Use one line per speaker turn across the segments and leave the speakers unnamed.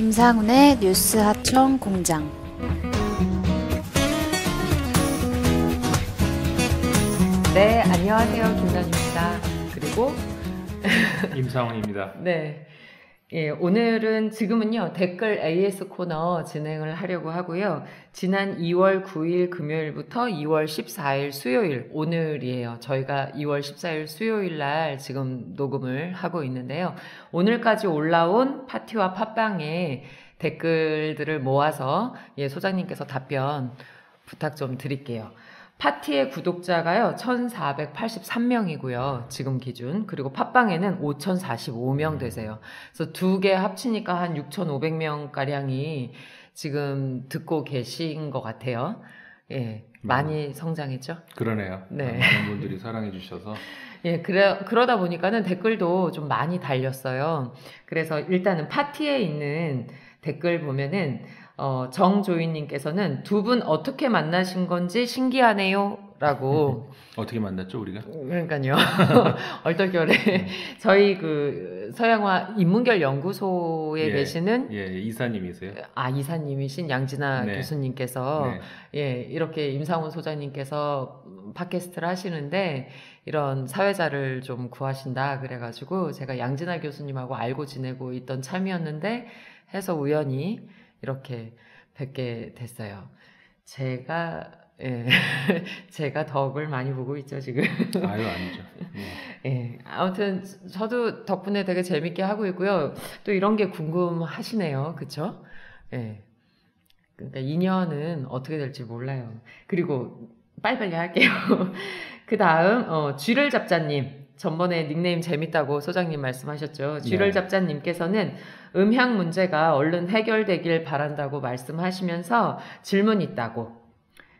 김상훈의 뉴스 하청 공장.
네, 안녕하세요. 김선입니다. 그리고
임상훈입니다.
네, 오늘은 지금은요 댓글 AS 코너 진행을 하려고 하고요. 지난 2월 9일 금요일부터 2월 14일 수요일, 오늘이에요. 저희가 2월 14일 수요일 날 지금 녹음을 하고 있는데요. 오늘까지 올라온 파티와 팟빵의 댓글들을 모아서 소장님께서 답변 부탁 좀 드릴게요. 파티의 구독자가요 1483명이고요 지금 기준. 그리고 팟빵에는 5045명 되세요. 그래서 두 개 합치니까 한 6500명 가량이 지금 듣고 계신 것 같아요. 예, 많이 성장했죠?
그러네요.
네.
많은 분들이 사랑해 주셔서.
예, 그러다 보니까는 댓글도 좀 많이 달렸어요. 그래서 일단은 파티에 있는 댓글 보면은 정조인님께서는 두 분 어떻게 만나신 건지 신기하네요 라고.
어떻게 만났죠 우리가?
그러니까요. 얼떨결에 저희 그 서양화 인문결 연구소에 계시는
이사님이세요?
이사님이신 양진아 교수님께서 이렇게 임상훈 소장님께서 팟캐스트를 하시는데 이런 사회자를 좀 구하신다 그래가지고 제가 양진아 교수님하고 알고 지내고 있던 참이었는데 해서 우연히 이렇게 뵙게 됐어요. 제가 덕을 많이 보고 있죠 지금.
아유, 아니죠.
아무튼 저도 덕분에 되게 재밌게 하고 있고요. 또 이런 게 궁금하시네요, 그쵸? 그러니까 인연은 어떻게 될지 몰라요. 그리고 빨리빨리 할게요. 그 다음 쥐를 잡자님. 전번에 닉네임 재밌다고 소장님 말씀하셨죠. 쥐를 잡자님께서는 음향 문제가 얼른 해결되길 바란다고 말씀하시면서 질문 있다고.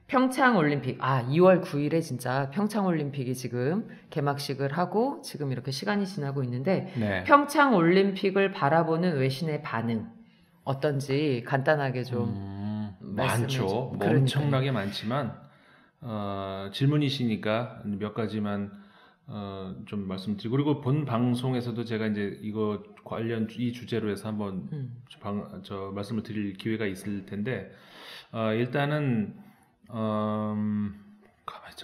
평창올림픽, 2월 9일에 진짜 평창올림픽이 지금 개막식을 하고 지금 이렇게 시간이 지나고 있는데 평창올림픽을 바라보는 외신의 반응 어떤지 간단하게 좀 말씀해 주세요.
많죠. 엄청나게 많지만 질문이시니까 몇 가지만 좀 말씀드리고, 그리고 본 방송에서도 제가 이제 이거 관련 이 주제로 해서 한번 말씀을 드릴 기회가 있을 텐데, 일단은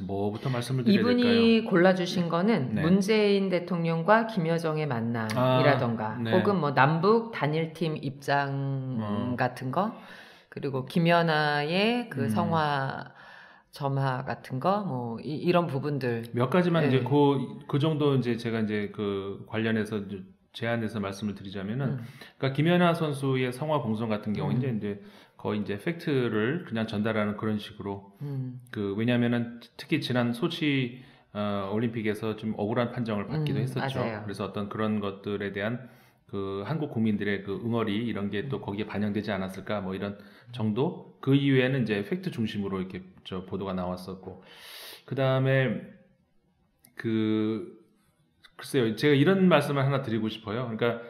뭐부터 말씀을 드려야 될까요?
이분이 골라주신 거는 문재인 대통령과 김여정의 만남이라던가 혹은 뭐 남북 단일팀 입장 같은 거, 그리고 김연아의 그 성화 점화 같은 거, 뭐 이런 부분들
몇 가지만 이제 그 정도 이제 제가 이제 그 관련해서 이제 제안해서 말씀을 드리자면은, 그러니까 김연아 선수의 성화 봉송 같은 경우는 이제 거의 이제 팩트를 그냥 전달하는 그런 식으로 왜냐하면은 특히 지난 소치 올림픽에서 좀 억울한 판정을 받기도 했었죠.
맞아요.
그래서 어떤 그런 것들에 대한 그 한국 국민들의 그 응어리 이런 게 또 거기에 반영되지 않았을까 뭐 이런 정도. 그 이후에는 이제 팩트 중심으로 이렇게 보도가 나왔었고, 그 다음에 글쎄요, 제가 이런 말씀을 하나 드리고 싶어요. 그러니까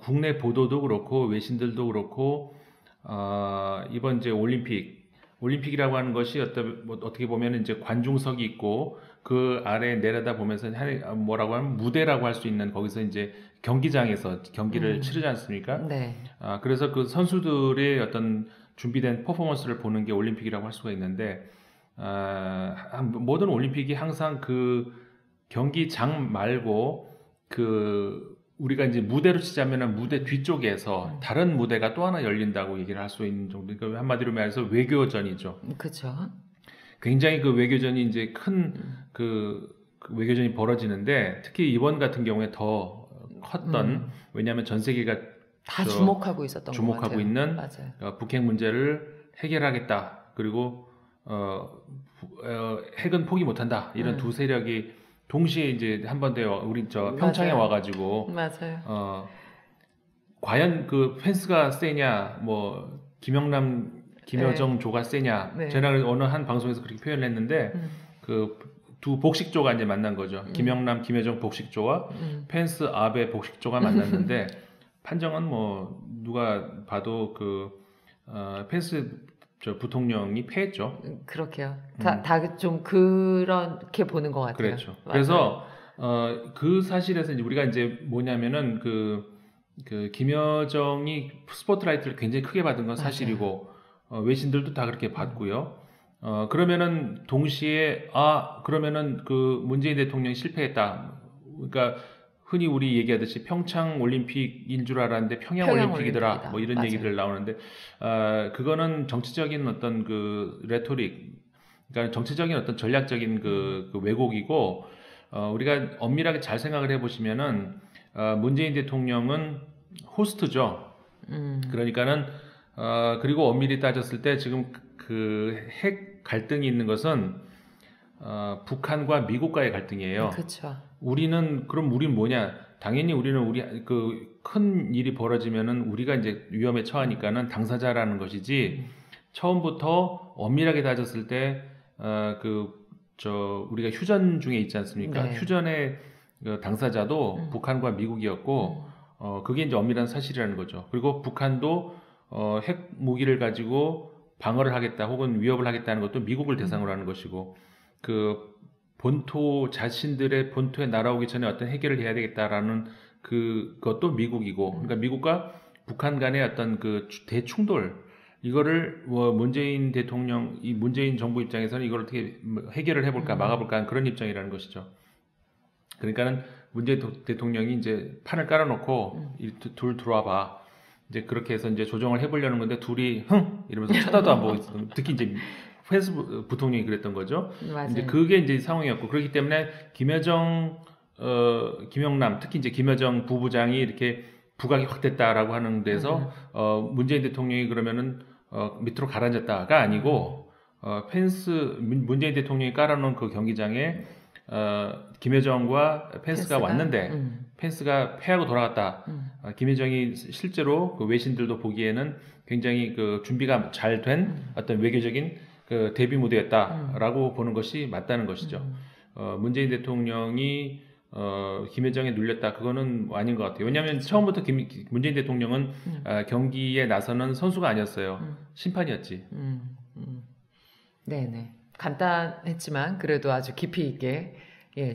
국내 보도도 그렇고 외신들도 그렇고 이번 이제 올림픽이라고 하는 것이 어떻게 보면 이제 관중석이 있고 그 아래 내려다 보면서 뭐라고 하면 무대라고 할 수 있는, 거기서 이제 경기장에서 경기를 치르지 않습니까? 그래서 그 선수들의 어떤 준비된 퍼포먼스를 보는 게 올림픽이라고 할 수가 있는데, 모든 올림픽이 항상 그 경기장 말고 우리가 이제 무대로 치자면은 무대 뒤쪽에서 다른 무대가 또 하나 열린다고 얘기를 할 수 있는 정도. 그러니까 한마디로 말해서 외교전이죠.
그렇죠.
굉장히 그 외교전이 이제 큰 그 외교전이 벌어지는데, 특히 이번 같은 경우에 더 컸던, 왜냐하면 전 세계가
다 주목하고 있었던 것 같아요.
주목하고 있는
맞아요.
북핵 문제를 해결하겠다. 그리고 핵은 포기 못한다. 이런 두 세력이 동시에 이제 한 번 더 우리 평창에 와가지고 과연 그 펜스가 세냐, 뭐 김영남, 김여정 조가 세냐. 제가 어느 한 방송에서 그렇게 표현을 했는데 그 두 복식조가 이제 만난 거죠. 김영남, 김여정 복식조와 펜스, 아베 복식조가 만났는데 판정은 뭐 누가 봐도 펜스 부통령이 패했죠.
그렇게요. 다 좀 그렇게 보는 것 같아요.
그렇죠. 그래서 그 사실에서 이제 우리가 이제 뭐냐면은 그 김여정이 스포트라이트를 굉장히 크게 받은 건
맞아요.
사실이고 외신들도 다 그렇게 봤고요. 그러면은 동시에 그러면은 그 문재인 대통령이 실패했다. 그러니까 흔히 우리 얘기하듯이 평창 올림픽인 줄 알았는데 평양 올림픽이더라.
올림픽이다.
뭐 이런
맞아요.
얘기들 나오는데 그거는 정치적인 어떤 그 레토릭, 그러니까 정치적인 어떤 전략적인 그 왜곡이고 우리가 엄밀하게 잘 생각을 해보시면은 문재인 대통령은 호스트죠. 그러니까는 그리고 엄밀히 따졌을 때 지금 그 핵 갈등이 있는 것은 북한과 미국과의 갈등이에요.
그렇죠.
우리는 뭐냐? 당연히 우리는 그 큰 일이 벌어지면은 우리가 이제 위험에 처하니까는 당사자라는 것이지 처음부터 엄밀하게 따졌을 때 우리가 휴전 중에 있지 않습니까?
네.
휴전의 그 당사자도 북한과 미국이었고 그게 이제 엄밀한 사실이라는 거죠. 그리고 북한도 핵 무기를 가지고 방어를 하겠다 혹은 위협을 하겠다는 것도 미국을 대상으로 하는 것이고 그 본토 자신들의 본토에 날아오기 전에 어떤 해결을 해야 되겠다라는 그것도 미국이고 그러니까 미국과 북한 간의 어떤 그 대충돌 이거를 문재인 대통령 이 문재인 정부 입장에서는 이걸 어떻게 해결을 해볼까 막아볼까 하는 그런 입장이라는 것이죠. 그러니까는 문재인 대통령이 이제 판을 깔아놓고 둘 들어와봐. 이제 그렇게 해서 이제 조정을 해보려는 건데 둘이 이러면서 쳐다도 안 보고 있었던. 특히 이제 펜스 부통령이 그랬던 거죠.
맞아요.
이제 그게 이제 상황이었고 그렇기 때문에 김영남 특히 이제 김여정 부부장이 이렇게 부각이 확 됐다라고 하는 데서 문재인 대통령이 그러면은 밑으로 가라앉았다가 아니고 문재인 대통령이 깔아놓은 그 경기장에 김여정과 펜스가 왔는데 펜스가 패하고 돌아갔다. 김여정이 실제로 그 외신들도 보기에는 굉장히 그 준비가 잘 된 어떤 외교적인 그 데뷔 무대였다라고 보는 것이 맞다는 것이죠. 문재인 대통령이 김여정에 눌렸다. 그거는 아닌 것 같아요. 왜냐하면 처음부터 문재인 대통령은 경기에 나서는 선수가 아니었어요. 심판이었지.
네네. 간단했지만 그래도 아주 깊이 있게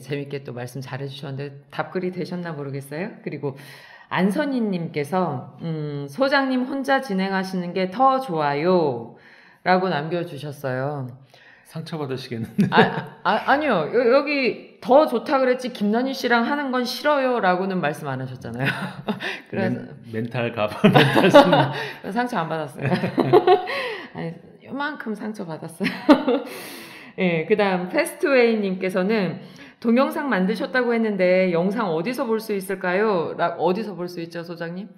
재밌게 또 말씀 잘해주셨는데 답글이 되셨나 모르겠어요. 그리고 안선희님께서 소장님 혼자 진행하시는 게 더 좋아요 라고 남겨주셨어요.
상처받으시겠는데.
아니요. 여기 더 좋다 그랬지 김난희 씨랑 하는 건 싫어요 라고는 말씀 안 하셨잖아요. 그래서
멘탈 가봐. 멘탈 승.
상처 안 받았어요. 아니, 요만큼 상처 받았어요. 예, 그 다음 패스트웨이님께서는 동영상 만드셨다고 했는데 영상 어디서 볼 수 있을까요? 어디서 볼 수 있죠, 소장님?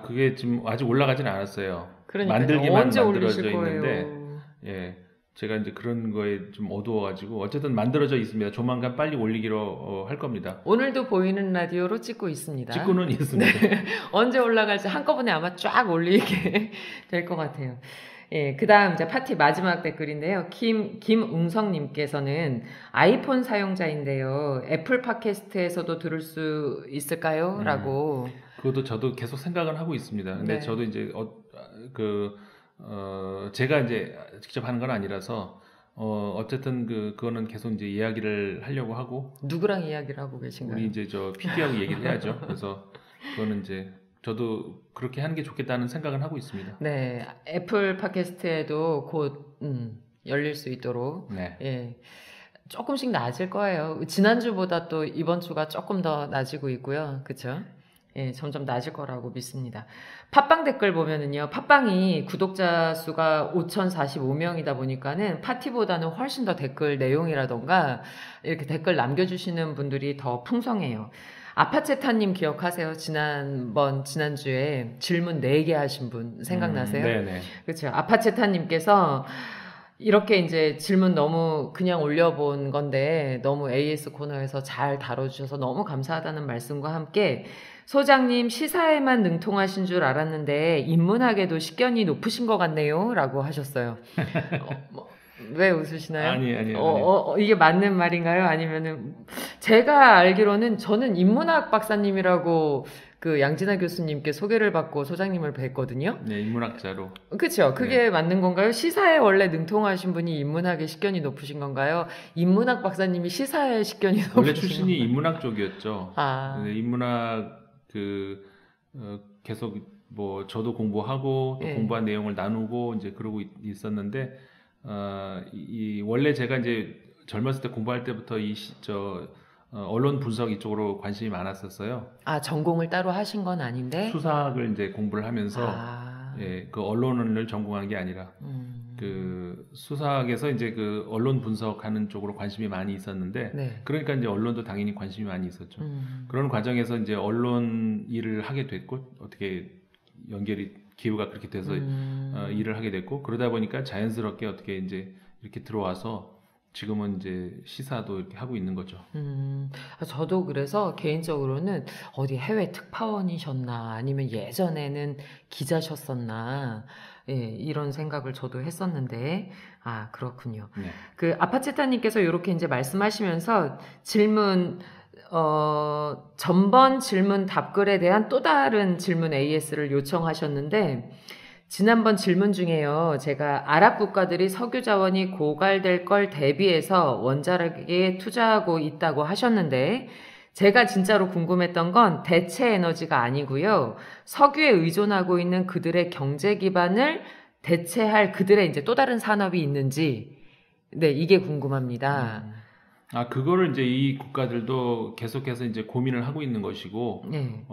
그게 지금 아직 올라가진 않았어요.
그러니까요.
만들기만
언제
만들어져
올리실
있는데,
거예요?
예, 제가 이제 그런 거에 좀 어두워가지고 어쨌든 만들어져 있습니다. 조만간 빨리 올리기로 할 겁니다.
오늘도 보이는 라디오로 찍고 있습니다.
찍고는 있습니다.
언제 올라갈지 한꺼번에 아마 쫙 올리게 될 것 같아요. 예, 그 다음 이제 파티 마지막 댓글인데요. 김웅성님께서는 아이폰 사용자인데요. 애플 팟캐스트에서도 들을 수 있을까요? 라고.
그것도 저도 계속 생각을 하고 있습니다. 근데
네.
저도 이제 제가 이제 직접 하는 건 아니라서 어쨌든 그거는 계속 이제 이야기를 하려고 하고.
누구랑 이야기를 하고 계신가요?
우리 이제 저 PD하고 얘기를 해야죠. 그래서 그거는 이제 저도 그렇게 하는 게 좋겠다는 생각은 하고 있습니다.
네, 애플 팟캐스트에도 곧 열릴 수 있도록
네.
예, 조금씩 나아질 거예요. 지난주보다 또 이번 주가 조금 더 나아지고 있고요. 그렇죠? 예, 점점 나아질 거라고 믿습니다. 팟빵 댓글 보면은요. 팟빵이 구독자 수가 5,045명이다 보니까는 파티보다는 훨씬 더 댓글 내용이라던가 이렇게 댓글 남겨주시는 분들이 더 풍성해요. 아파체타님 기억하세요? 지난주에 질문 4개 하신 분 생각나세요?
네네.
그렇죠. 아파체타님께서 이렇게 이제 질문 너무 그냥 올려본 건데 너무 AS 코너에서 잘 다뤄주셔서 너무 감사하다는 말씀과 함께 소장님 시사에만 능통하신 줄 알았는데 인문학에도 식견이 높으신 것 같네요 라고 하셨어요. 왜 웃으시나요?
아니요.
이게 맞는 말인가요? 아니면은 제가 알기로는 저는 인문학 박사님이라고 그 양진아 교수님께 소개를 받고 소장님을 뵀거든요.
네, 인문학자로.
그렇죠. 그게 맞는 건가요? 시사에 원래 능통하신 분이 인문학에 식견이 높으신 건가요? 인문학 박사님이 시사에 식견이 높으신
원래 출신이 인문학 쪽이었죠.
아.
인문학 계속 뭐 저도 공부하고 또
예.
공부한 내용을 나누고 이제 그러고 있었는데 원래 제가 이제 젊었을 때 공부할 때부터 언론 분석 이쪽으로 관심이 많았었어요.
아, 전공을 따로 하신 건 아닌데?
수사학을 이제 공부를 하면서
아,
예, 그 언론을 전공한 게 아니라 그 수사학에서 이제 그 언론 분석하는 쪽으로 관심이 많이 있었는데
네.
그러니까 이제 언론도 당연히 관심이 많이 있었죠. 그런 과정에서 이제 언론 일을 하게 됐고 어떻게 기회가 그렇게 돼서 일을 하게 됐고 그러다 보니까 자연스럽게 어떻게 이제 이렇게 들어와서 지금은 이제 시사도 이렇게 하고 있는 거죠.
저도 그래서 개인적으로는 어디 해외 특파원이셨나 아니면 예전에는 기자셨었나 예, 이런 생각을 저도 했었는데 아 그렇군요.
네.
그 아파체타님께서 이렇게 이제 말씀하시면서 질문 전번 질문 답글에 대한 또 다른 질문 AS를 요청하셨는데 지난번 질문 중에요. 제가 아랍 국가들이 석유 자원이 고갈될 걸 대비해서 원자력에 투자하고 있다고 하셨는데 제가 진짜로 궁금했던 건 대체 에너지가 아니고요. 석유에 의존하고 있는 그들의 경제 기반을 대체할 그들의 이제 또 다른 산업이 있는지 네, 이게 궁금합니다.
그거를 이제 이 국가들도 계속해서 이제 고민을 하고 있는 것이고,
네.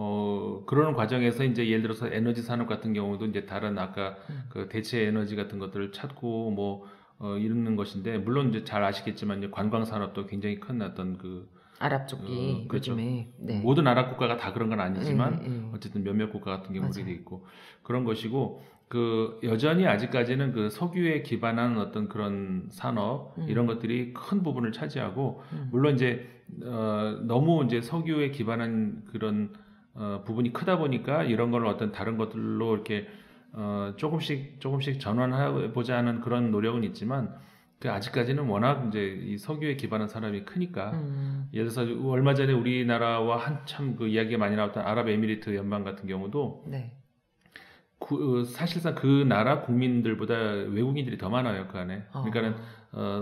그런 과정에서 이제 예를 들어서 에너지 산업 같은 경우도 이제 다른 아까 그 대체 에너지 같은 것들을 찾고 뭐, 이러는 것인데, 물론 이제 잘 아시겠지만 이제 관광 산업도 굉장히 큰 어떤
아랍 쪽이
그렇죠.
요즘에 네.
모든 아랍 국가가 다 그런 건 아니지만,
네.
어쨌든 몇몇 국가 같은 경우는
맞아요.
그렇게 있고, 그런 것이고, 여전히 아직까지는 그 석유에 기반한 어떤 그런 산업, 이런 것들이 큰 부분을 차지하고, 물론 이제, 너무 이제 석유에 기반한 그런, 부분이 크다 보니까 이런 걸 어떤 다른 것들로 이렇게, 조금씩 전환해보자 하는 그런 노력은 있지만, 아직까지는 워낙 이제 이 석유에 기반한 산업이 크니까, 예를 들어서 얼마 전에 우리나라와 한참 그 이야기가 많이 나왔던 아랍에미리트 연방 같은 경우도,
네.
사실상 그 나라 국민들보다 외국인들이 더 많아요, 그 안에. 그러니까는,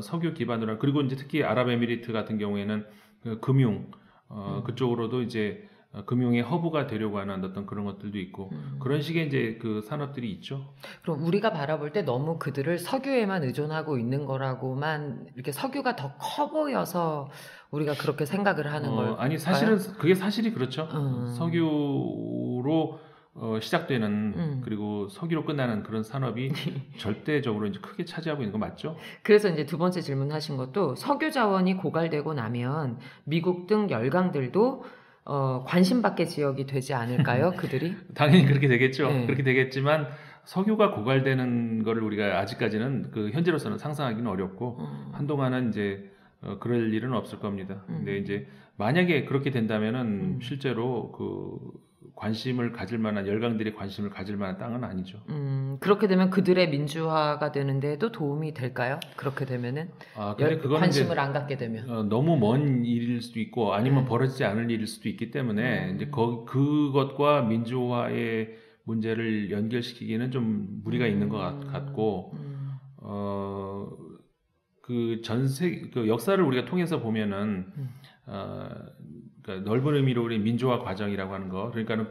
석유 기반으로, 그리고 이제 특히 아랍에미리트 같은 경우에는 금융, 그쪽으로도 이제 금융의 허브가 되려고 하는 어떤 그런 것들도 있고, 그런 식의 이제 그 산업들이 있죠.
그럼 우리가 바라볼 때 너무 그들을 석유에만 의존하고 있는 거라고만 이렇게 석유가 더 커 보여서 우리가 그렇게 생각을 하는 걸까요?
아니, 사실은 그게 사실이 그렇죠. 석유로 시작되는 그리고 석유로 끝나는 그런 산업이 절대적으로 이제 크게 차지하고 있는 거 맞죠?
그래서 이제 두 번째 질문하신 것도 석유 자원이 고갈되고 나면 미국 등 열강들도 관심받게 지역이 되지 않을까요? 그들이?
당연히 그렇게 되겠죠.
네.
그렇게 되겠지만 석유가 고갈되는 거를 우리가 아직까지는 현재로서는 상상하기는 어렵고 한동안은 이제 그럴 일은 없을 겁니다. 근데 이제 만약에 그렇게 된다면은 실제로 관심을 가질 만한 열강들이 관심을 가질 만한 땅은 아니죠.
그렇게 되면 그들의 민주화가 되는데도 도움이 될까요? 그렇게 되면은
근데 그거는
관심을
이제
안 갖게 되면
너무 먼 일일 수도 있고 아니면 벌어지지 않을 일일 수도 있기 때문에 이제 그것과 민주화의 문제를 연결시키기는 좀 무리가 있는 것 같고 그 역사를 우리가 통해서 보면은 그러니까 넓은 의미로 우리 민주화 과정이라고 하는 거 그러니까는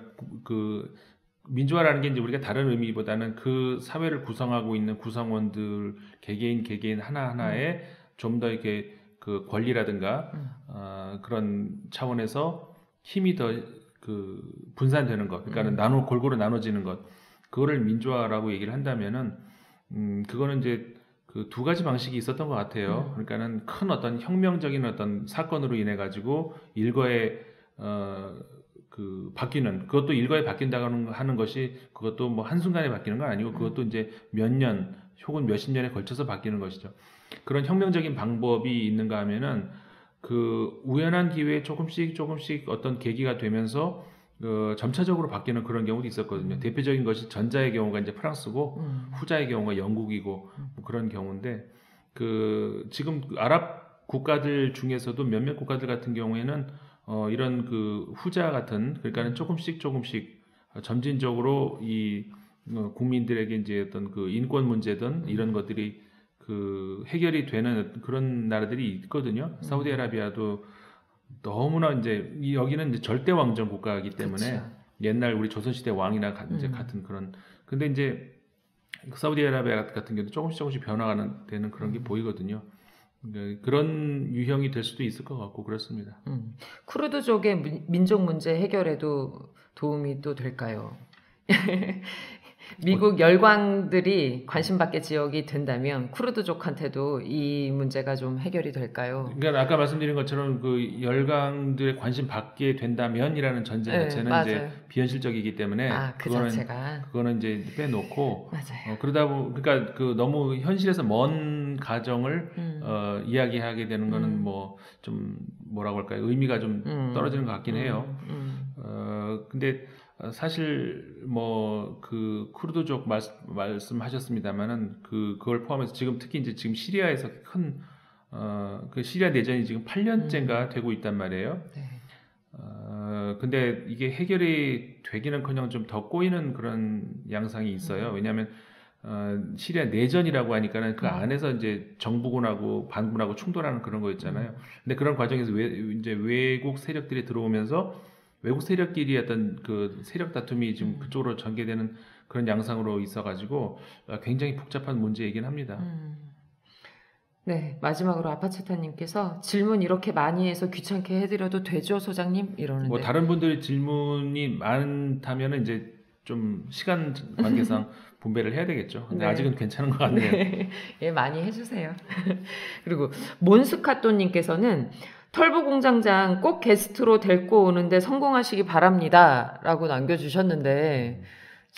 민주화라는 게 이제 우리가 다른 의미보다는 그 사회를 구성하고 있는 구성원들 개개인 하나하나에 좀 더 이렇게 그 권리라든가 그런 차원에서 힘이 더 분산되는 것, 그러니까 골고루 나눠지는 것, 그거를 민주화라고 얘기를 한다면은 그거는 이제 두 가지 방식이 있었던 것 같아요. 그러니까는 큰 어떤 혁명적인 어떤 사건으로 인해 가지고 일거에 바뀌는 그것도 일거에 바뀐다고 하는 것이 그것도 뭐 한순간에 바뀌는 건 아니고 그것도 이제 몇 년 혹은 몇십 년에 걸쳐서 바뀌는 것이죠. 그런 혁명적인 방법이 있는가 하면은 우연한 기회에 조금씩 어떤 계기가 되면서 점차적으로 바뀌는 그런 경우도 있었거든요. 대표적인 것이 전자의 경우가 이제 프랑스고 후자의 경우가 영국이고 뭐 그런 경우인데 지금 아랍 국가들 중에서도 몇몇 국가들 같은 경우에는 이런 후자 같은 그러니까는 조금씩 점진적으로 이 국민들에게 이제 어떤 인권 문제든 이런 것들이 해결이 되는 그런 나라들이 있거든요. 사우디아라비아도 너무나 이제 여기는 이제 절대 왕정 국가이기 때문에
그쵸.
옛날 우리 조선시대 왕이나 이제 같은 그런. 근데 이제 사우디아라비아 같은 경우도 조금씩 변화가 되는 그런 게 보이거든요. 그런 유형이 될 수도 있을 것 같고 그렇습니다.
쿠르드족의 민족 문제 해결에도 도움이 또 될까요? 미국 열강들이 관심받게 지역이 된다면 쿠르드족한테도 이 문제가 좀 해결이 될까요?
그러니까 아까 말씀드린 것처럼 그 열강들의 관심 받게 된다면이라는 전제
네,
자체는
맞아요.
이제 비현실적이기 때문에
그
그거는
자체가
그거는 이제 빼놓고
맞아요.
그러니까 그 너무 현실에서 먼 가정을 이야기하게 되는 거는 뭐 좀 뭐라고 할까요? 의미가 좀 떨어지는 것 같긴 해요. 근데 사실 뭐 그 쿠르드족 말씀하셨습니다만은 그걸 포함해서 특히 이제 지금 시리아에서 큰 그 시리아 내전이 지금 8년째인가 되고 있단 말이에요.
네.
근데 이게 해결이 되기는커녕 좀 더 꼬이는 그런 양상이 있어요. 왜냐하면 시리아 내전이라고 하니까는 그 안에서 이제 정부군하고 반군하고 충돌하는 그런 거 있잖아요. 근데 그런 과정에서 이제 외국 세력들이 들어오면서 외국 세력끼리 어떤 그 세력 다툼이 지금 그쪽으로 전개되는 그런 양상으로 있어가지고 굉장히 복잡한 문제이긴 합니다.
네, 마지막으로 아파체타님께서 질문 이렇게 많이 해서 귀찮게 해드려도 되죠, 소장님? 이러는데.
뭐 다른 분들이 질문이 많다면은 이제 좀 시간 관계상 분배를 해야 되겠죠. 근데
네.
아직은 괜찮은 것 같네요.
네. 예, 많이 해주세요. 그리고 몬스카토님께서는 털보 공장장 꼭 게스트로 데리고 오는데 성공하시기 바랍니다. 라고 남겨주셨는데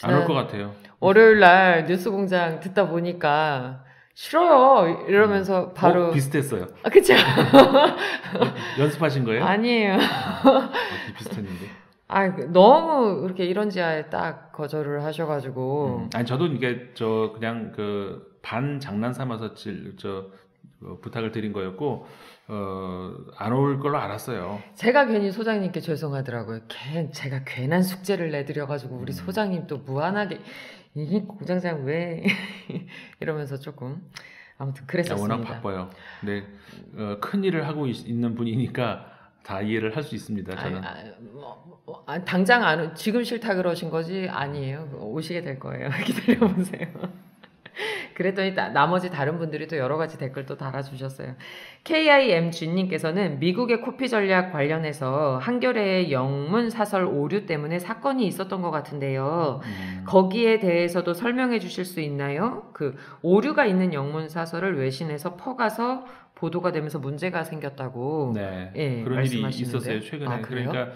안 올 것 같아요.
월요일 날 뉴스 공장 듣다 보니까 싫어요. 이러면서 바로
비슷했어요.
그쵸?
연습하신 거예요?
아니에요.
비슷했는데.
너무 그렇게 이런 지하에 딱 거절을 하셔가지고.
아니 저도 이게 그냥 그 반 장난 삼아서 부탁을 드린 거였고 안 올 걸로 알았어요.
제가 괜히 소장님께 죄송하더라고요. 제가 괜한 숙제를 내드려가지고 우리 소장님 또 무한하게 이 공장장 왜 이러면서 조금 아무튼 그랬었습니다.
워낙 바빠요. 근데 큰 일을 하고 있는 분이니까 다 이해를 할 수 있습니다. 저는.
당장 지금 싫다 그러신 거지 아니에요. 오시게 될 거예요. 기다려보세요. 그랬더니 나머지 다른 분들이 또 여러 가지 댓글 또 달아주셨어요. KIMG님께서는 미국의 코피 전략 관련해서 한겨레의 영문 사설 오류 때문에 사건이 있었던 것 같은데요. 거기에 대해서도 설명해 주실 수 있나요? 그 오류가 있는 영문 사설을 외신에서 퍼가서 보도가 되면서 문제가 생겼다고.
네,
예,
그런 일이 있었어요 최근에.
그래요?
그러니까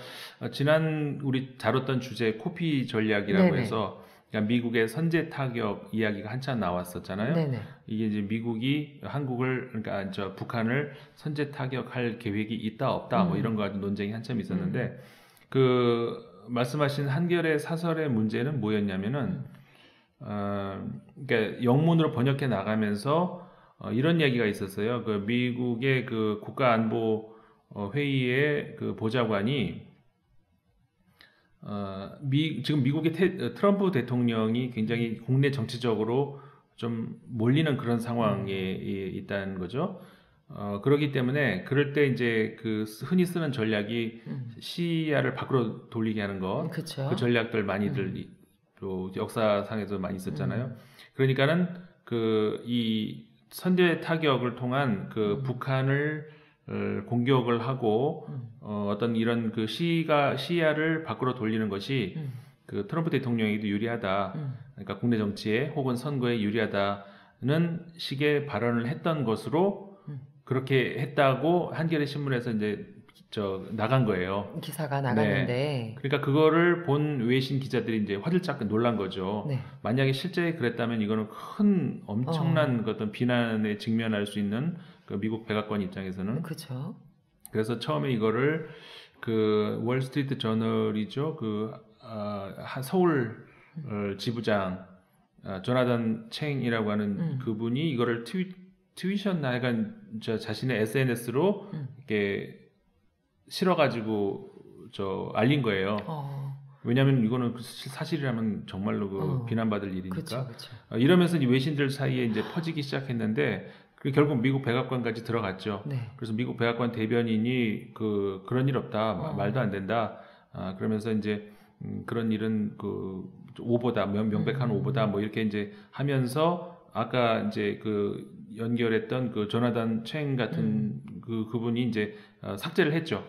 지난 우리 다뤘던 주제 코피 전략이라고
네네.
해서 그러니까 미국의 선제 타격 이야기가 한참 나왔었잖아요.
네네.
이게 이제 미국이 그러니까 북한을 선제 타격할 계획이 있다 없다 뭐 이런 거 가지고 논쟁이 한참 있었는데 그 말씀하신 한겨레 사설의 문제는 뭐였냐면은 그러니까 영문으로 번역해 나가면서 이런 이야기가 있었어요. 그 미국의 그 국가안보 회의의 그 보좌관이 지금 미국의 트럼프 대통령이 굉장히 국내 정치적으로 좀 몰리는 그런 상황에 있다는 거죠. 그렇기 때문에 그럴 때 이제 그 흔히 쓰는 전략이 시야를 밖으로 돌리게 하는 것.
그쵸.
그 전략들 많이들 또 역사상에서 많이 있었잖아요. 그러니까는 이 선제 타격을 통한 그 북한을 공격을 하고 어떤 이런 그 시야를 밖으로 돌리는 것이 그 트럼프 대통령에게도 유리하다. 그러니까 국내 정치에 혹은 선거에 유리하다는 식의 발언을 했던 것으로 그렇게 했다고 한겨레 신문에서 이제 나간 거예요.
기사가 나갔는데.
네. 그러니까 그거를 본 외신 기자들이 이제 화들짝 놀란 거죠.
네.
만약에 실제 그랬다면 이거는 큰 엄청난 어떤 비난에 직면할 수 있는 그 미국 백악관 입장에서는.
그렇죠.
그래서 처음에 이거를 그 월스트리트 저널이죠. 그 서울 지부장 조나단 챙이라고 하는 그분이 이거를 트윗이었나 약간 자신의 SNS로 이렇게 실어가지고 알린 거예요. 왜냐하면 이거는 사실이라면 정말로 비난받을 일이니까.
그쵸.
이러면서 이 외신들 사이에 이제 퍼지기 시작했는데 결국 미국 백악관까지 들어갔죠.
네.
그래서 미국 백악관 대변인이 그런 일 없다, 말도 안 된다. 그러면서 이제 그런 일은 그 오보다 명백한 오보다 뭐 이렇게 이제 하면서 아까 이제 그 연결했던 그 조나단 챙 같은 그분이 이제 삭제를 했죠.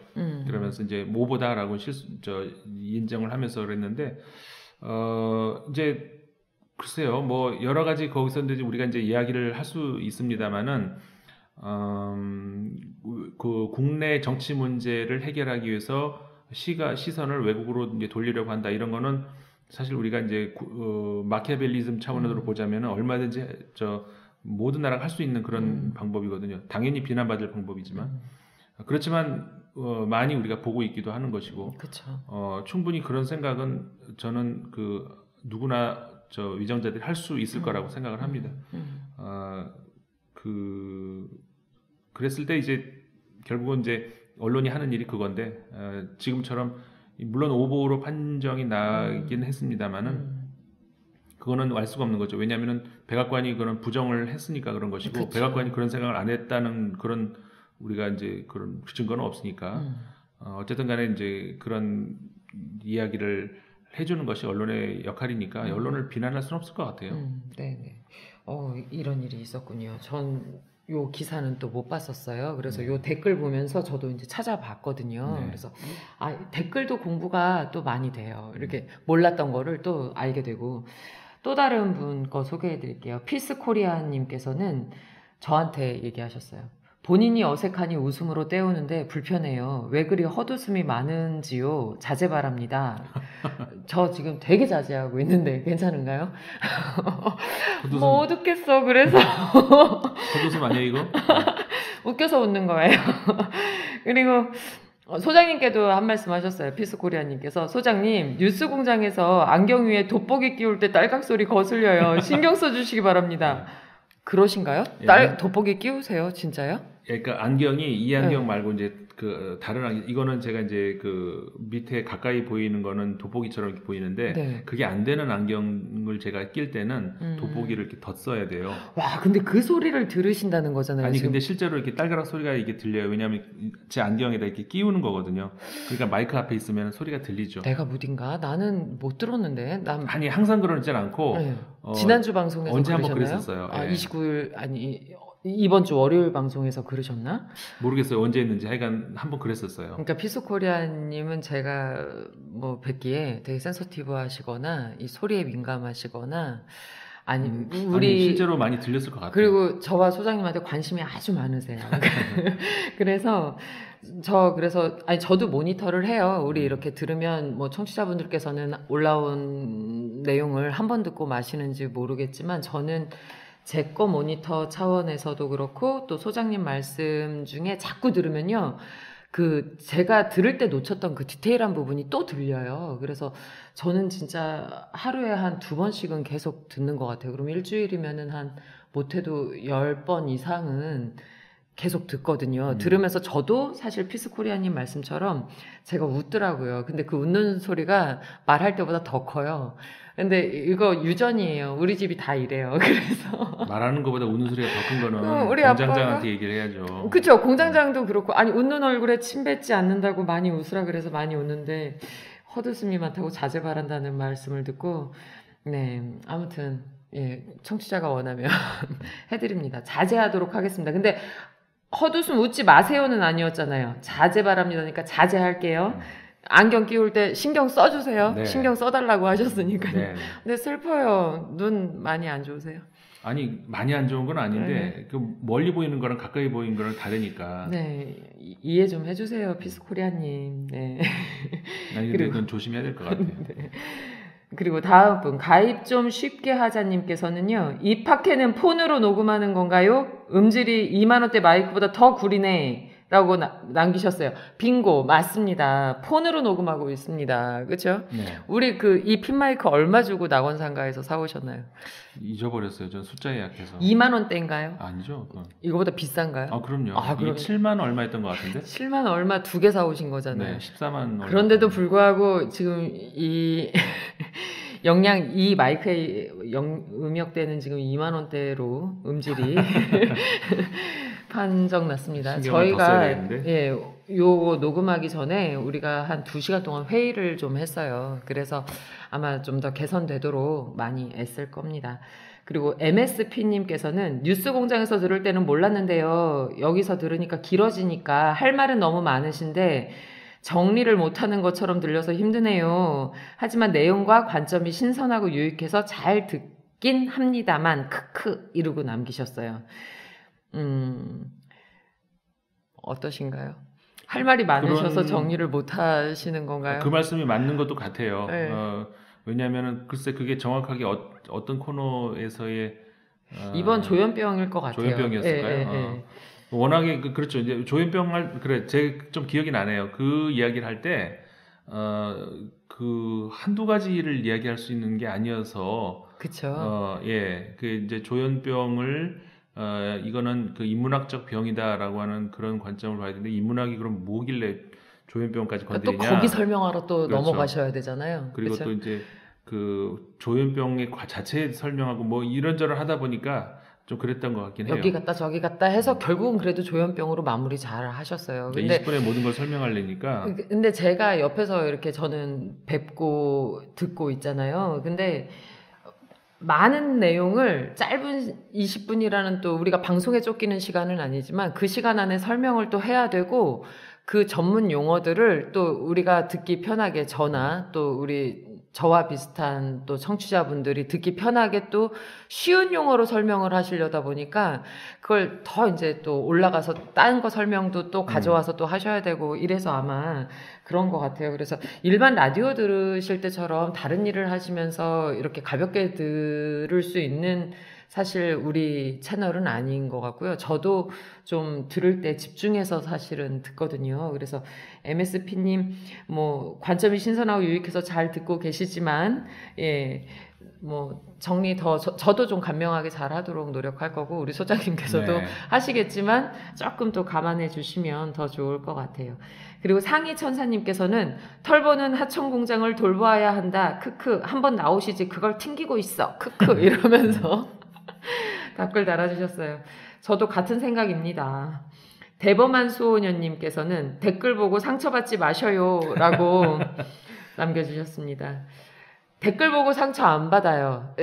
그러면서 이제 오보다라고 인정을 하면서 그랬는데 이제 글쎄요, 뭐 여러 가지 거기서 이제 우리가 이제 이야기를 할 수 있습니다만은 그 국내 정치 문제를 해결하기 위해서 시선을 외국으로 이제 돌리려고 한다 이런 거는 사실 우리가 이제 마키아벨리즘 차원으로 보자면은 얼마든지 모든 나라가 할 수 있는 그런 방법이거든요. 당연히 비난받을 방법이지만 그렇지만 많이 우리가 보고 있기도 하는 것이고, 충분히 그런 생각은 저는 그 누구나 위정자들이 할 수 있을 거라고 생각을 합니다. 그랬을 때 이제 결국은 이제 언론이 하는 일이 그건데 지금처럼 물론 오보로 판정이 나긴 했습니다만은 그거는 알 수가 없는 거죠. 왜냐하면은 백악관이 그런 부정을 했으니까 그런 것이고 백악관이 그런 생각을 안 했다는 그런 우리가 이제 그런 증거는 없으니까 어쨌든 간에 이제 그런 이야기를 해주는 것이 언론의 역할이니까 언론을 비난할 수는 없을 것 같아요.
네네. 이런 일이 있었군요. 전 요 기사는 또 못 봤었어요. 그래서 요 댓글 보면서 저도 이제 찾아봤거든요. 그래서 댓글도 공부가 또 많이 돼요. 이렇게 몰랐던 거를 또 알게 되고, 또 다른 분 거 소개해 드릴게요. 피스코리아님께서는 저한테 얘기하셨어요. 본인이 어색하니 웃음으로 때우는데 불편해요. 왜 그리 헛웃음이 많은지요. 자제 바랍니다. 저 지금 되게 자제하고 있는데 괜찮은가요? 못 웃겠어. 그래서
헛웃음 아니에요 이거?
웃겨서 웃는 거예요. 그리고 소장님께도 한 말씀 하셨어요. 피스코리아님께서, 소장님 뉴스공장에서 안경 위에 돋보기 끼울 때 딸깍 소리 거슬려요. 신경 써주시기 바랍니다. 그러신가요? 돋보기 끼우세요? 진짜요?
그러니까 안경이 이 안경 말고 이제 그 다른 안경, 이거는 제가 이제 그 밑에 가까이 보이는 거는 돋보기처럼 이렇게 보이는데 그게 안 되는 안경을 제가 낄 때는 돋보기를 이렇게 덧써야 돼요.
와, 근데 그 소리를 들으신다는 거잖아요.
아니
지금.
근데 실제로 이렇게 딸가락 소리가 이게 들려요. 왜냐하면 제 안경에다 이렇게 끼우는 거거든요. 그러니까 마이크 앞에 있으면 소리가 들리죠.
내가 무딘가? 나는 못 들었는데.
아니 항상 그러진 않고
지난주 방송에서
언제
그러셨나요?
한번 그랬었어요.
29일 아니 이번 주 월요일 방송에서 그러셨나?
모르겠어요. 언제 했는지. 하여간 한번 그랬었어요.
그러니까 피스코리아님은 제가 뭐 뵙기에 되게 센서티브 하시거나 이 소리에 민감하시거나 아니
실제로 많이 들렸을 것 같아요.
그리고 저와 소장님한테 관심이 아주 많으세요. 그래서 저도 모니터를 해요. 우리 이렇게 들으면 뭐 청취자분들께서는 올라온 내용을 한 번 듣고 마시는지 모르겠지만 저는 제 거 모니터 차원에서도 그렇고 또 소장님 말씀 중에 자꾸 들으면요. 그 제가 들을 때 놓쳤던 그 디테일한 부분이 또 들려요. 그래서 저는 진짜 하루에 한 2번씩은 계속 듣는 것 같아요. 그럼 일주일이면은 한 못해도 10번 이상은 계속 듣거든요. 들으면서 저도 사실 피스코리아님 말씀처럼 제가 웃더라고요. 근데 그 웃는 소리가 말할 때보다 더 커요. 근데 이거 유전이에요. 우리 집이 다 이래요. 그래서
말하는 것보다 웃는 소리가 더 큰 거는
우리
공장장한테 얘기를 해야죠.
그쵸. 공장장도 그렇고 아니 웃는 얼굴에 침 뱉지 않는다고 많이 웃으라 그래서 많이 웃는데 헛웃음이 많다고 자제 바란다는 말씀을 듣고 아무튼 청취자가 원하면 해드립니다. 자제하도록 하겠습니다. 근데 헛웃음 웃지 마세요는 아니었잖아요. 자제 바랍니다니까 자제할게요. 안경 끼울 때 신경 써주세요.
네.
신경 써달라고 하셨으니까요.
네.
근데 슬퍼요. 눈 많이 안 좋으세요?
아니 많이 안 좋은 건 아닌데 그 멀리 보이는 거랑 가까이 보이는 거랑 다르니까.
네, 이해 좀 해주세요, 피스코리아님. 네.
아니 근데 그건 조심해야 될 것 같아요.
네. 그리고 다음 분 가입 좀 쉽게 하자님께서는요. 이 팟캐는 폰으로 녹음하는 건가요? 음질이 2만 원대 마이크보다 더 구리네. 라고 남기셨어요. 빙고 맞습니다. 폰으로 녹음하고 있습니다. 그렇죠?
네.
우리 이 핀마이크 얼마 주고 낙원상가에서 사오셨나요?
잊어버렸어요. 전 숫자에 약해서.
2만 원대인가요?
아니죠. 그건.
이거보다 비싼가요?
그럼요.
그럼...
이게 7만 얼마 했던 것 같은데?
7만 얼마 2개 사오신 거잖아요.
네, 14만 얼마.
그런데도 불구하고 지금 이 영양 이 마이크의 음역대는 지금 2만 원대로 음질이 판정 났습니다. 저희가 요 녹음하기 전에 우리가 한 2시간 동안 회의를 좀 했어요. 그래서 아마 좀 더 개선되도록 많이 애쓸 겁니다. 그리고 MSP님께서는 뉴스 공장에서 들을 때는 몰랐는데요. 여기서 들으니까 길어지니까 할 말은 너무 많으신데 정리를 못하는 것처럼 들려서 힘드네요. 하지만 내용과 관점이 신선하고 유익해서 잘 듣긴 합니다만 크크 이러고 남기셨어요. 어떠신가요? 할 말이 많으셔서
그런-
정리를 못 하시는 건가요?
그 말씀이 맞는 것도 같아요.
네.
왜냐하면은 글쎄 그게 정확하게 어떤 코너에서의
이번 조현병일 것 같아요.
조현병이었을까요?
예, 예, 예.
워낙에 그렇죠. 이제 조현병 그래 제 좀 기억이 나네요. 그 이야기를 할 때 그 한두 가지를 이야기할 수 있는 게 아니어서
그쵸.
그 이제 조현병을 이거는 그 인문학적 병이다라고 하는 그런 관점을 봐야 되는데 인문학이 그럼 뭐길래 조현병까지
그러니까 또
건드리냐?
거기 설명하러 또
그렇죠.
넘어가셔야 되잖아요.
그리고
그쵸?
또 이제 그 조현병의 자체 설명하고 뭐 이런저런 하다 보니까 좀 그랬던 것 같긴 해요.
여기 갔다 저기 갔다 해서 결국은 그래도 조현병으로 마무리 잘 하셨어요. 근데
20분에 모든 걸 설명하려니까
근데 제가 옆에서 이렇게 저는 뵙고 듣고 있잖아요. 근데 많은 내용을 짧은 20분이라는 또 우리가 방송에 쫓기는 시간은 아니지만 그 시간 안에 설명을 또 해야 되고 그 전문 용어들을 또 우리가 듣기 편하게 저나 또 우리 저와 비슷한 또 청취자분들이 듣기 편하게 또 쉬운 용어로 설명을 하시려다 보니까 그걸 더 이제 또 올라가서 다른 거 설명도 또 가져와서 또 하셔야 되고 이래서 아마 그런 것 같아요. 그래서 일반 라디오 들으실 때처럼 다른 일을 하시면서 이렇게 가볍게 들을 수 있는 사실 우리 채널은 아닌 것 같고요. 저도 좀 들을 때 집중해서 사실은 듣거든요. 그래서 MSP님 뭐 관점이 신선하고 유익해서 잘 듣고 계시지만 뭐 정리 저도 좀 간명하게 잘 하도록 노력할 거고 우리 소장님께서도
네.
하시겠지만 조금 또 감안해 주시면 더 좋을 것 같아요. 그리고 상희 천사님께서는 털보는 하청 공장을 돌보아야 한다. 크크 한번 나오시지 그걸 튕기고 있어. 크크 이러면서 댓글 달아주셨어요. 저도 같은 생각입니다. 대범한 수호년님께서는 댓글 보고 상처받지 마셔요 라고 남겨주셨습니다. 댓글 보고 상처 안 받아요.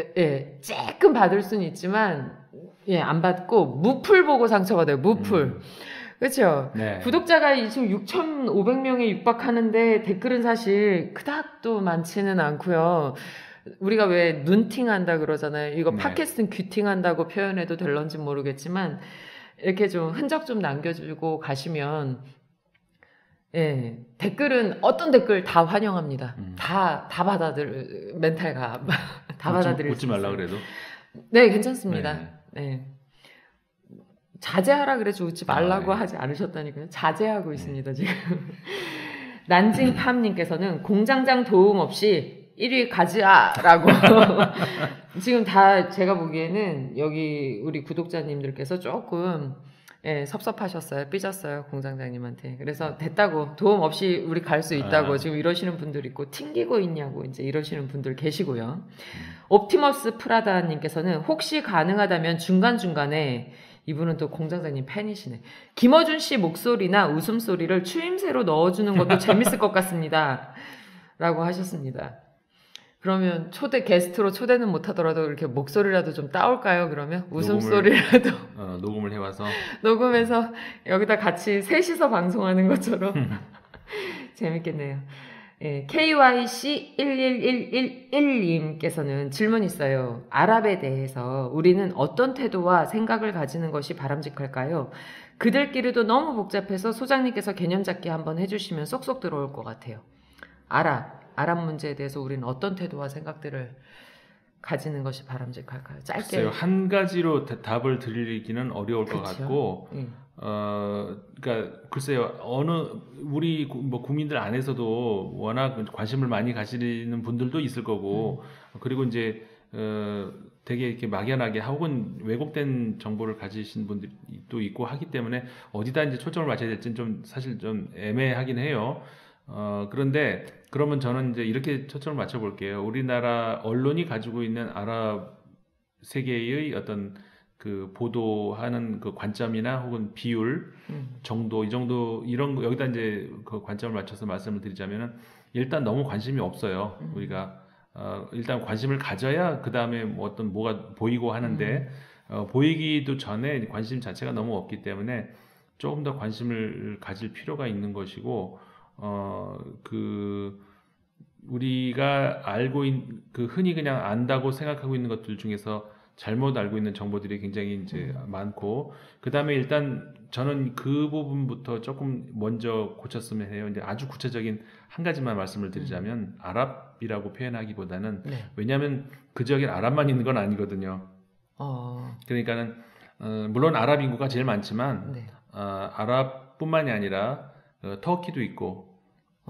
조금 받을 수는 있지만 안 받고 무풀 보고 상처받아요. 무풀. 그렇죠?
네.
구독자가 지금 6,500명에 육박하는데 댓글은 사실 그닥 또 많지는 않고요. 우리가 왜 눈팅한다 그러잖아요. 이거
네.
팟캐스트는 귀팅한다고 표현해도 될런지 모르겠지만 이렇게 좀 흔적 좀 남겨주고 가시면 댓글은 어떤 댓글 다 환영합니다. 다 멘탈가 다 받아들일
웃지
수
말라
있어요.
그래도
네, 괜찮습니다. 네. 자제하라 그래서 웃지 말라고
네.
하지 않으셨다니까요. 자제하고 있습니다, 지금. 난징팜님께서는 공장장 도움 없이 1위 가즈아라고 지금 다 제가 보기에는 여기 우리 구독자님들께서 조금 섭섭하셨어요. 삐졌어요. 공장장님한테. 그래서 됐다고 도움 없이 우리 갈 수 있다고 지금 이러시는 분들 있고 튕기고 있냐고 이제 이러시는 분들 계시고요. 옵티머스 프라다님께서는 혹시 가능하다면 중간중간에 이분은 또 공장장님 팬이시네. 김어준 씨 목소리나 웃음소리를 추임새로 넣어주는 것도 재밌을 것 같습니다. 라고 하셨습니다. 그러면 게스트로 초대는 못하더라도 이렇게 목소리라도 좀 따올까요? 그러면 웃음소리라도
녹음을 해와서
녹음해서 여기다 같이 셋이서 방송하는 것처럼 재밌겠네요. KYC11111님께서는 질문 있어요. 아랍에 대해서 우리는 어떤 태도와 생각을 가지는 것이 바람직할까요? 그들끼리도 너무 복잡해서 소장님께서 개념 잡기 한번 해주시면 쏙쏙 들어올 것 같아요. 아랍 문제에 대해서 우리는 어떤 태도와 생각들을 가지는 것이 바람직할까요? 짧게.
글쎄요, 한 가지로 답을 드리기는 어려울 것
그쵸?
같고, 그러니까 글쎄요, 우리 국민들 안에서도 워낙 관심을 많이 가지는 분들도 있을 거고, 그리고 이제 되게 이렇게 막연하게 혹은 왜곡된 정보를 가지신 분들도 있고 하기 때문에 어디다 이제 초점을 맞춰야 될지는 좀 사실 좀 애매하긴 해요. 그런데 그러면 저는 이제 이렇게 초점을 맞춰볼게요. 우리나라 언론이 가지고 있는 아랍 세계의 어떤 그 보도하는 그 관점이나 혹은 비율 정도 이 정도 이런 거 여기다 이제 그 관점을 맞춰서 말씀을 드리자면은 일단 너무 관심이 없어요. 우리가 일단 관심을 가져야 그 다음에 뭐 어떤 뭐가 보이고 하는데 보이기도 전에 관심 자체가 너무 없기 때문에 조금 더 관심을 가질 필요가 있는 것이고 그 우리가 그 흔히 그냥 안다고 생각하고 있는 것들 중에서 잘못 알고 있는 정보들이 굉장히 이제 많고 그다음에 일단 저는 그 부분부터 조금 먼저 고쳤으면 해요. 이제 아주 구체적인 한 가지만 말씀을 드리자면 아랍이라고 표현하기보다는
네.
왜냐하면 그 지역에 아랍만 있는 건 아니거든요. 그러니까는 물론 아랍 인구가 제일 많지만
네.
아랍뿐만이 아니라 터키도 있고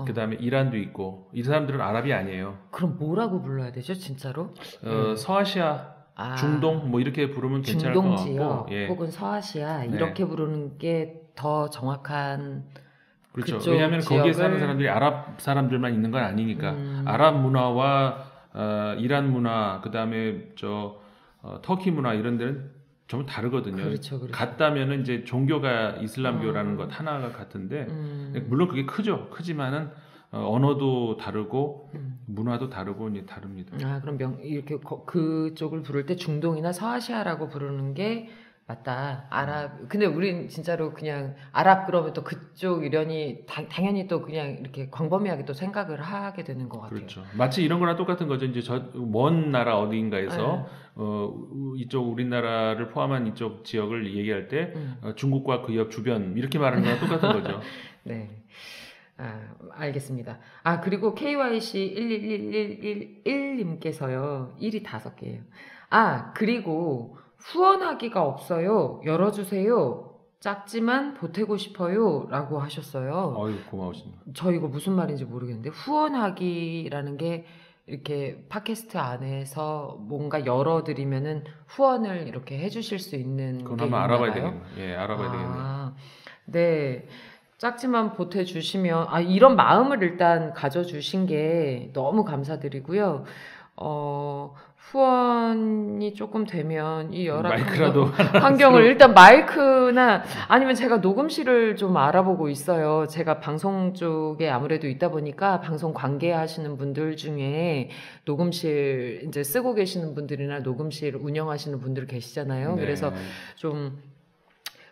그다음에 이란도 있고 이 사람들은 아랍이 아니에요.
그럼 뭐라고 불러야 되죠, 진짜로?
서아시아, 중동 뭐 이렇게 부르면 괜찮을 것
중동
같고
지역
예.
혹은 서아시아
네.
이렇게 부르는 게 더 정확한
그렇죠.
그쪽
왜냐하면 거기에 사는
지역을-
사람들이 아랍 사람들만 있는 건 아니니까 아랍 문화와 이란 문화 그다음에 터키 문화 이런 데는 좀 다르거든요.
그렇죠.
같다면은 이제 종교가 이슬람교라는 것 하나가 같은데 물론 그게 크지만은 언어도 다르고 문화도 다르고 이제 다릅니다.
그럼 이렇게 그쪽을 부를 때 중동이나 서아시아라고 부르는 게 맞다. 아랍. 근데 우린 진짜로 그냥 아랍 그러면 또 그쪽 이련이 당연히 또 그냥 이렇게 광범위하게 또 생각을 하게 되는 것 같아요.
그렇죠. 마치 이런 거랑 똑같은 거죠. 이제 먼 나라 어디인가에서 이쪽 우리나라를 포함한 이쪽 지역을 얘기할 때 중국과 그 옆 주변 이렇게 말하는 거랑 똑같은 거죠.
네. 알겠습니다. 그리고 KYC1111님께서요. 1이 5개예요. 그리고 후원하기가 없어요. 열어주세요. 작지만 보태고 싶어요. 라고 하셨어요.
어유 고마우십니다.
저 이거 무슨 말인지 모르겠는데 후원하기라는 게 이렇게 팟캐스트 안에서 뭔가 열어드리면은 후원을 이렇게 해주실 수 있는
그건
게
한번 알아봐야
있나 봐요?
되겠네요. 예, 알아봐야 되겠네요.
네. 작지만 보태주시면 이런 마음을 일단 가져주신 게 너무 감사드리고요. 후원이 조금 되면 이 열악한
마이크라도
환경을 일단 마이크나 아니면 제가 녹음실을 좀 알아보고 있어요. 제가 방송 쪽에 아무래도 있다 보니까 방송 관계하시는 분들 중에 녹음실 이제 쓰고 계시는 분들이나 녹음실 운영하시는 분들 계시잖아요.
네.
그래서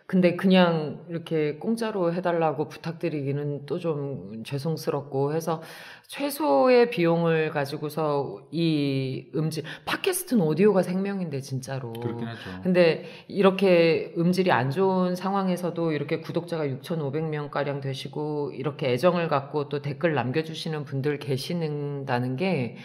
근데 그냥 이렇게 공짜로 해달라고 부탁드리기는 또 좀 죄송스럽고 해서 최소의 비용을 가지고서 이 팟캐스트는 오디오가 생명인데 진짜로.
그렇긴 하죠.
근데 이렇게 음질이 안 좋은 상황에서도 이렇게 구독자가 6,500명가량 되시고 이렇게 애정을 갖고 또 댓글 남겨주시는 분들 계시다는 게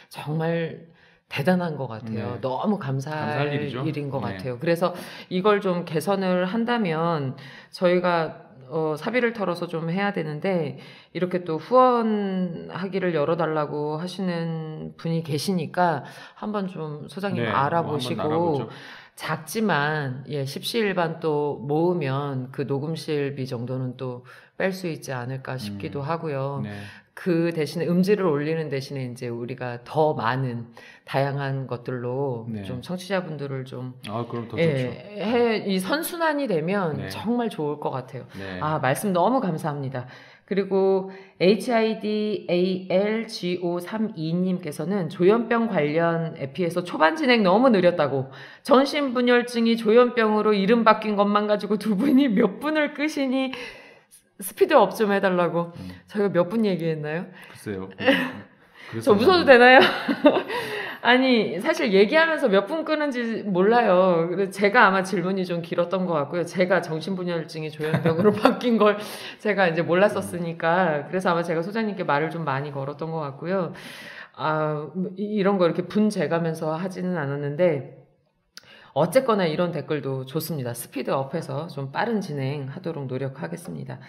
정말 대단한 것 같아요.
네.
너무 감사할
일이죠.
일인 것
네.
같아요. 그래서 이걸 좀 개선을 한다면 저희가 사비를 털어서 좀 해야 되는데 이렇게 또 후원하기를 열어달라고 하시는 분이 계시니까 한번 좀 소장님
네,
알아보시고
한번 알아보죠.
작지만 십시일반 또 모으면 그 녹음실비 정도는 또 뺄 수 있지 않을까 싶기도 하고요.
네.
그 대신에 음질을 올리는 대신에 이제 우리가 더 많은 다양한 것들로
네.
좀 청취자분들을 좀
그럼 더 좋죠.
이 선순환이 되면
네.
정말 좋을 것 같아요.
네.
말씀 너무 감사합니다. 그리고 HIDALGO32님께서는 조현병 관련 에피에서 초반 진행 너무 느렸다고 전신분열증이 조현병으로 이름 바뀐 것만 가지고 두 분이 몇 분을 끄시니 스피드업 좀 해달라고. 저희가 몇 분 얘기했나요?
글쎄요.
저 웃어도 되나요? 아니 사실 얘기하면서 몇 분 끄는지 몰라요. 그래서 제가 아마 질문이 좀 길었던 것 같고요. 제가 정신분열증이 조현병으로 바뀐 걸 제가 이제 몰랐었으니까 그래서 아마 제가 소장님께 말을 좀 많이 걸었던 것 같고요. 이런 거 이렇게 분 재가면서 하지는 않았는데 어쨌거나 이런 댓글도 좋습니다. 스피드업해서 좀 빠른 진행하도록 노력하겠습니다.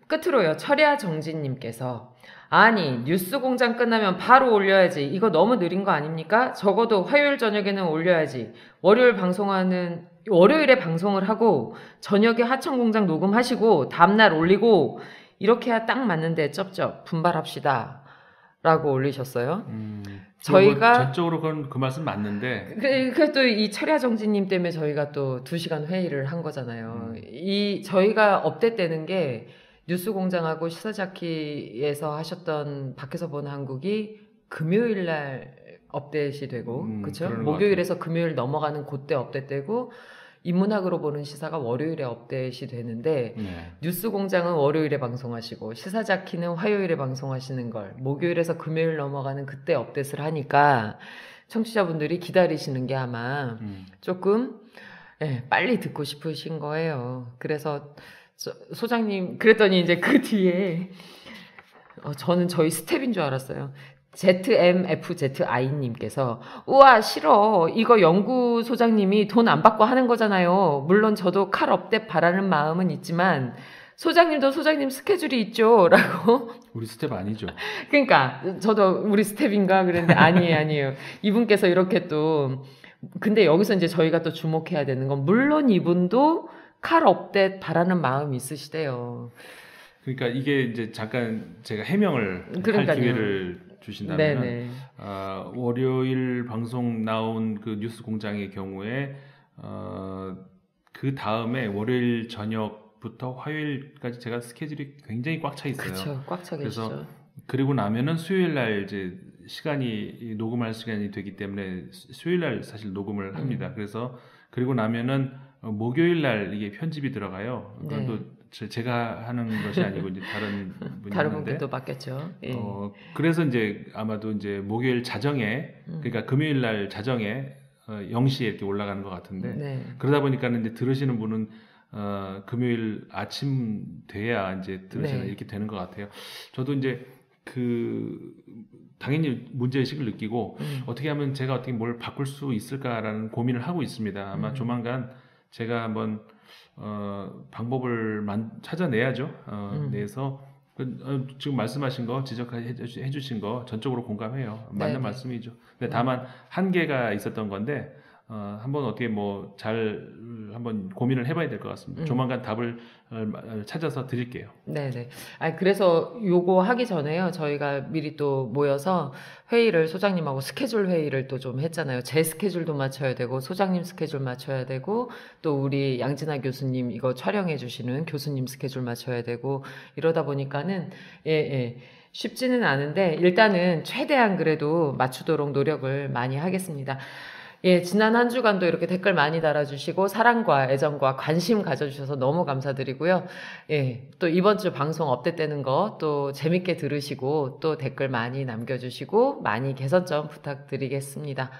끝으로요. 철야정진님께서 뉴스공장 끝나면 바로 올려야지. 이거 너무 느린 거 아닙니까? 적어도 화요일 저녁에는 올려야지. 월요일에 방송을 하고 저녁에 하천공장 녹음하시고 다음날 올리고 이렇게 해야 딱 맞는데 쩝쩝 분발합시다. 라고 올리셨어요.
저희가
저희가
전적으로 그 말씀 맞는데
그 또 이 철야 정지님 때문에 저희가 또 2시간 회의를 한 거잖아요. 이 저희가 업데이트되는 게 뉴스공장하고 시사자키에서 하셨던 밖에서 보는 한국이 금요일 날 업데이트이 되고 그렇죠?
그러는 것
목요일에서 금요일 넘어가는 그때 업데이트되고 인문학으로 보는 시사가 월요일에 업데이트이 되는데
네.
뉴스공장은 월요일에 방송하시고 시사자키는 화요일에 방송하시는 걸 목요일에서 금요일 넘어가는 그때 업데이트를 하니까 청취자분들이 기다리시는 게 아마 조금 빨리 듣고 싶으신 거예요. 그래서 소장님 그랬더니 이제 그 뒤에 저는 저희 스텝인 줄 알았어요. ZMFZI님께서 우와 싫어 이거 연구소장님이 돈 안 받고 하는 거잖아요. 물론 저도 칼 업데 바라는 마음은 있지만 소장님도 소장님 스케줄이 있죠 라고.
우리 스텝 아니죠.
그러니까 저도 우리 스텝인가 그랬는데 아니에요. 이분께서 이렇게 또 근데 여기서 이제 저희가 또 주목해야 되는 건 물론 이분도 칼 업데 바라는 마음이 있으시대요.
그러니까 이게 이제 잠깐 제가 해명을
그러니까요.
할 기회를 주신다면
네네.
월요일 방송 나온 그 뉴스공장의 경우에 그 다음에 월요일 저녁부터 화요일까지 제가 스케줄이 굉장히 꽉 차 있어요.
그렇죠. 꽉 차 계시죠.
그래서 그리고 나면은 수요일 날 이제 시간이 녹음할 시간이 되기 때문에 수요일 날 사실 녹음을 합니다. 그래서 그리고 나면은 목요일 날 이게 편집이 들어가요. 그건
네.
또 제가 하는 것이 아니고 이제 다른 분이
다른
하는데
분께 또 맡겼죠. 예.
그래서 이제 아마도 이제 목요일 자정에 그러니까 금요일 날 자정에 0시에 이렇게 올라가는 것 같은데
네.
그러다 보니까는 이제 들으시는 분은 금요일 아침 돼야 이제 들으시는
네.
이렇게 되는 것 같아요. 저도 이제 당연히 문제의식을 느끼고 어떻게 하면 제가 어떻게 뭘 바꿀 수 있을까라는 고민을 하고 있습니다. 아마 조만간 제가 한번 방법을 찾아내야죠. 내서 지금 말씀하신 거 지적해 주신 거 전적으로 공감해요. 맞는
네네.
말씀이죠. 근데 다만 한계가 있었던 건데 한번 어떻게 뭐 잘 한번 고민을 해봐야 될 것 같습니다. 조만간 답을 찾아서 드릴게요.
네네. 그래서 요거 하기 전에요. 저희가 미리 또 모여서 회의를 소장님하고 스케줄 회의를 또 좀 했잖아요. 제 스케줄도 맞춰야 되고 소장님 스케줄 맞춰야 되고 또 우리 양진아 교수님 이거 촬영해 주시는 교수님 스케줄 맞춰야 되고 이러다 보니까는 쉽지는 않은데 일단은 최대한 그래도 맞추도록 노력을 많이 하겠습니다. 지난 한 주간도 이렇게 댓글 많이 달아주시고 사랑과 애정과 관심 가져주셔서 너무 감사드리고요. 또 이번 주 방송 업데이트되는 거 또 재밌게 들으시고 또 댓글 많이 남겨주시고 많이 개선점 부탁드리겠습니다.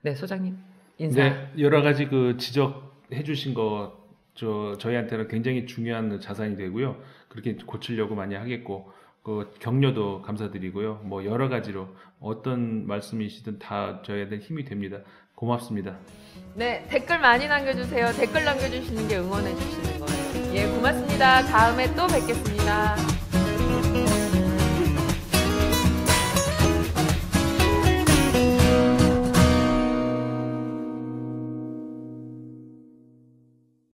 네, 소장님 인사.
네, 여러 가지 그 지적해 주신 거 저희한테는 굉장히 중요한 자산이 되고요. 그렇게 고치려고 많이 하겠고 그 격려도 감사드리고요. 뭐 여러 가지로 어떤 말씀이시든 다 저희한테 힘이 됩니다. 고맙습니다.
네, 댓글 많이 남겨주세요. 댓글 남겨주시는 게 응원해 주시는 거예요. 고맙습니다. 다음에 또 뵙겠습니다.